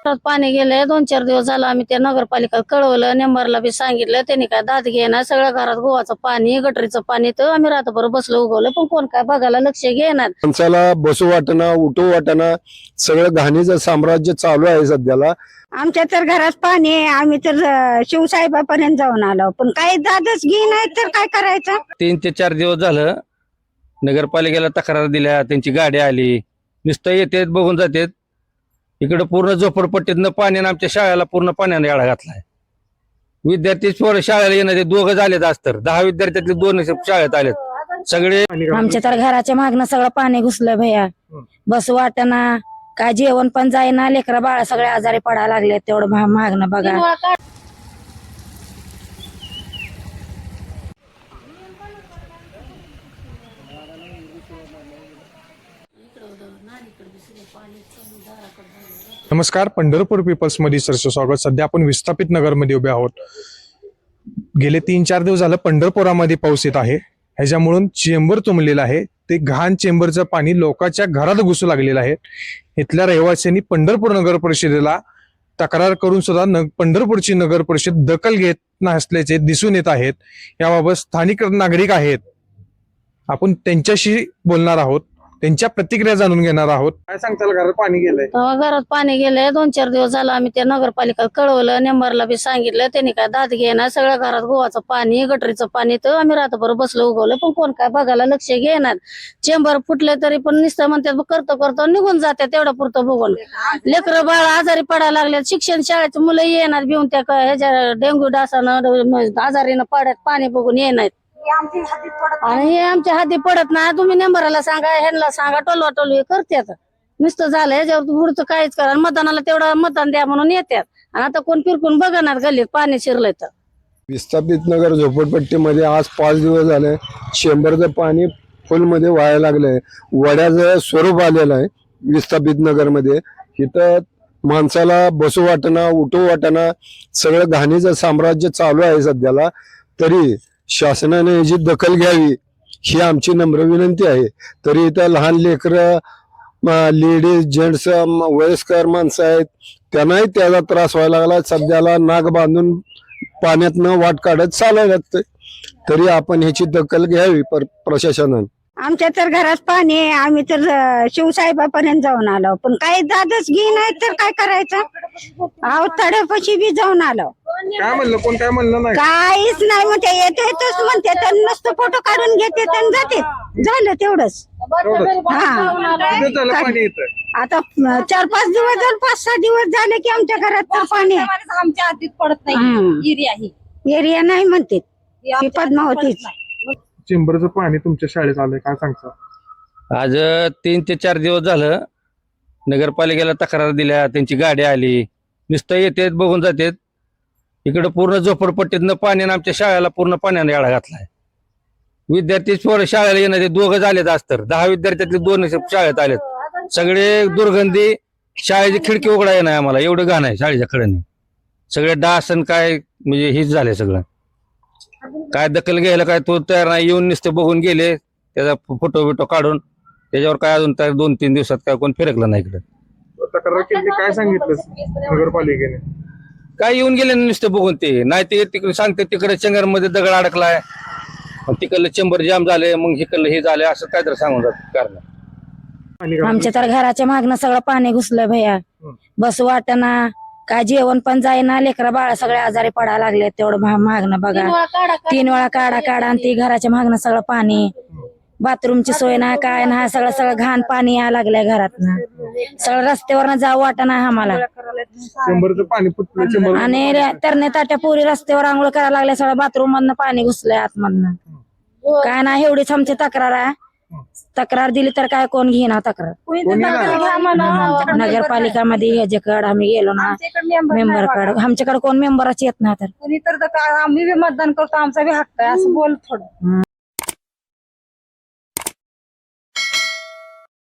पाणी गेलंय 2-4 दिवस झालं. आम्ही त्या नगरपालिका कळवलं, नेंबरला बी सांगितलं, त्यांनी काय दाद घेणार. सगळ्या घरात गोवाचं पाणी, गटरीचं पाणी. तर आम्ही रात्रभर बसलो उगवलं, पण कोण काय बघायला लक्ष घेणार. माणसाला बसू वाटना, उठू वाटना, सगळं घाणीचं साम्राज्य चालू आहे सध्याला. आमच्या तर घरात पाणी आहे. आम्ही तर शिवसाहेबापर्यंत जाऊन आलो, पण काही दादच घे नाही तर काय करायचं. 3 ते 4 दिवस झालं नगरपालिकेला तक्रार दिल्या, त्यांची गाडी आली, नुसतं येतेत बघून जातेत. इकडे पूर्ण झोपडपट्टीतनं पाण्यानं आमच्या शाळेला पूर्ण पाण्याने याडा घातलाय. विद्यार्थी शाळेला येणार ते दोघं झालेत. आज तर 10 विद्यार्थ्यातले 2 शाळेत आलेत सगळे. आमच्या तर घराच्या मागणं सगळं पाणी घुसलं भैया. बस वाटना, काय जेवण पण जाईना. लेकरं बाळा सगळे आजारी पडायला लागले. तेवढं मागणं बघा. नमस्कार, पंढरपूर पीपल्स मध्ये सरचं स्वागत. सध्या आपण विस्थापित नगर मध्ये उभे आहोत. गेले 3-4 दिवस झालं पंढरपुरामध्ये पाऊस येत आहे. ह्याच्यामुळे चेंबर तुंबलेलं आहे. ते घाण चेंबरचं पाणी लोकांच्या घरात घुसू लागलेलं आहे. इथल्या रहिवाशांनी पंढरपूर नगर परिषदेला तक्रार करून सुद्धा पंढरपूरची नगर परिषद दखल घेत नसल्याचे दिसून येत आहेत. याबाबत स्थानिक नागरिक आहेत, आपण त्यांच्याशी बोलणार आहोत, त्यांच्या प्रतिक्रिया जाणून घेणार आहोत. काय सांगताल, घरात पाणी गेलंय? घरात पाणी गेलंय 2-4 दिवस झालं. आम्ही त्या नगरपालिका कळवलं, नेंबरला बी सांगितलं, त्यांनी काय दाद घेणार. सगळ्या घरात गोवाचं पाणी, गटरीचं पाणी. तर आम्ही रात्रभर बसलो उगवलं, पण कोण काय बघायला लक्ष घेणार. चेंबर फुटले तरी पण नुसतं म्हणतात करतो निघून जातात. तेवढं पुरतं बघून लेकरं बाळ आजारी पडायला लागले. शिक्षण शाळेचे मुलं येणार भिवून त्या ह्याच्या डेंग्यू डासानं आजारीनं पडत पाणी बघून येणार. आणि हे आमच्या हाती पडत नाही. तुम्ही नेंबरला सांगा, ह्यांना सांगा, टोलवाटोलवी करतात. नुसतं झालं ह्याच्यावर पुढचं काहीच करा. मतदानाला तेवढं मतदान द्या म्हणून येतात, आणि आता कोण फिरकून बघणार गल्लीत पाणी शिरलंय तर. विस्थापित नगर झोपडपट्टीमध्ये आज 5 दिवस झाले चेंबरचं पाणी फुलमध्ये व्हायला लागलंय. वड्याचं स्वरूप आलेलं आहे विस्थापित नगरमध्ये. इथं माणसाला बसू वाटना, उठू वाटना, सगळं घाणीचं साम्राज्य चालू आहे सध्याला. तरी शासनाने याची दखल घ्यावी ही आमची नम्र विनंती आहे. तरी इथं लहान लेकरं, लेडीज, जेंट्स, वयस्कर माणसं आहेत, त्यांनाही त्याचा त्रास व्हायला लागला. सध्याला नाक बांधून पाण्यातनं वाट काढत चालायला लागतंय. तरी आपण ह्याची दखल घ्यावी प्रशासनाने. आमच्या तर घरात पाणी आहे. आम्ही तर शिवसाहेबापर्यंत जाऊन आलो, पण काही दादच घे नाही तर काय करायचं. अहो, तड्यापाशी बी जाऊन आलो. काय म्हणलं, कोण काय म्हणलं नाही? काहीच नाही म्हणते. येतेच म्हणते, तर नुसतं फोटो काढून घेते आणि जाते. झालं तेवढंच. किती झालं पाणी येतं? आता 4-5 दिवस झाले, 5-6 दिवस झाले की आमच्या घरात तर पाणी आहे. आमच्या हातीत पडत नाही. एरिया ही एरिया नाही म्हणते ती पद्मावतीच. चेंबरचं पाणी तुमच्या शाळेत आलंय, काय सांगता? आज 3 ते 4 दिवस झालं नगरपालिकेला तक्रार दिल्या, त्यांची गाडी आली, नुसतं येतेत बघून जातेत. इकडे पूर्ण झोपडपट्टीतनं पाण्यानं आमच्या शाळेला पूर्ण पाण्याने याडा घातलाय. विद्यार्थी शाळेला येणार ते दोघं झालेत. आज तर 10 विद्यार्थ्यातले 2 शाळेत आलेत. सगळे दुर्गंधी, शाळेची खिडकी उघडाय नाही आम्हाला, एवढं घाण आहे शाळेच्या कडेने. सगळे डास आणि काय म्हणजे हेच झाले सगळं. काय दखल घ्यायला काय तो तयार नाही. येऊन नुसते बघून गेले, त्याचा फोटो बिटो काढून त्याच्यावर काय अजून 2-3 दिवसात काय कोण फिरकलं नाही. इकडे तक्रार केली, काय सांगितलं नगरपालिकेने? काय येऊन गेले नुसते बघून. ते नाही ते तिकडे सांगते तिकडे चेंगरमध्ये दगड अडकलाय, तिकडलं चेंबर जाम झाले, मग इकडलं हे झाले, असं काहीतरी सांगून जात कारण. आमच्या तर घराच्या मागणं सगळं पाणी घुसलं भैया. बस वाटना, काय जेवण पण जाईना. लेकरं बाळा सगळे आजारी पडायला लागले. तेवढं मागणं बघा. 3 वेळा काढा आणि ती घराच्या मागणं सगळं पाणी. बाथरूमची सोय नाही, काय नाही. सगळं घाण पाणी यायला लागलंय घरातनं. सगळं रस्त्यावर जाऊ वाटना आम्हाला. चेंबरचं पाणी फुटलं. आणि तरणे ताट्या पुरी रस्त्यावर आंघोळ करायला लागल्या. सगळं बाथरूम मधनं पाणी घुसलंय आतमधनं. काय नाही, एवढीच आमची तक्रार आहे. तक्रार दिली तर काय कोण घेणार तक्रार. नगरपालिकामध्ये ह्याच्याकडे आम्ही गेलो ना, मेंबरकडे. आमच्याकडे कोण मेंबरच येत नाही. तर आम्ही बी मतदान करतो, आमचा बी हक्क आहे असं बोल थोडं.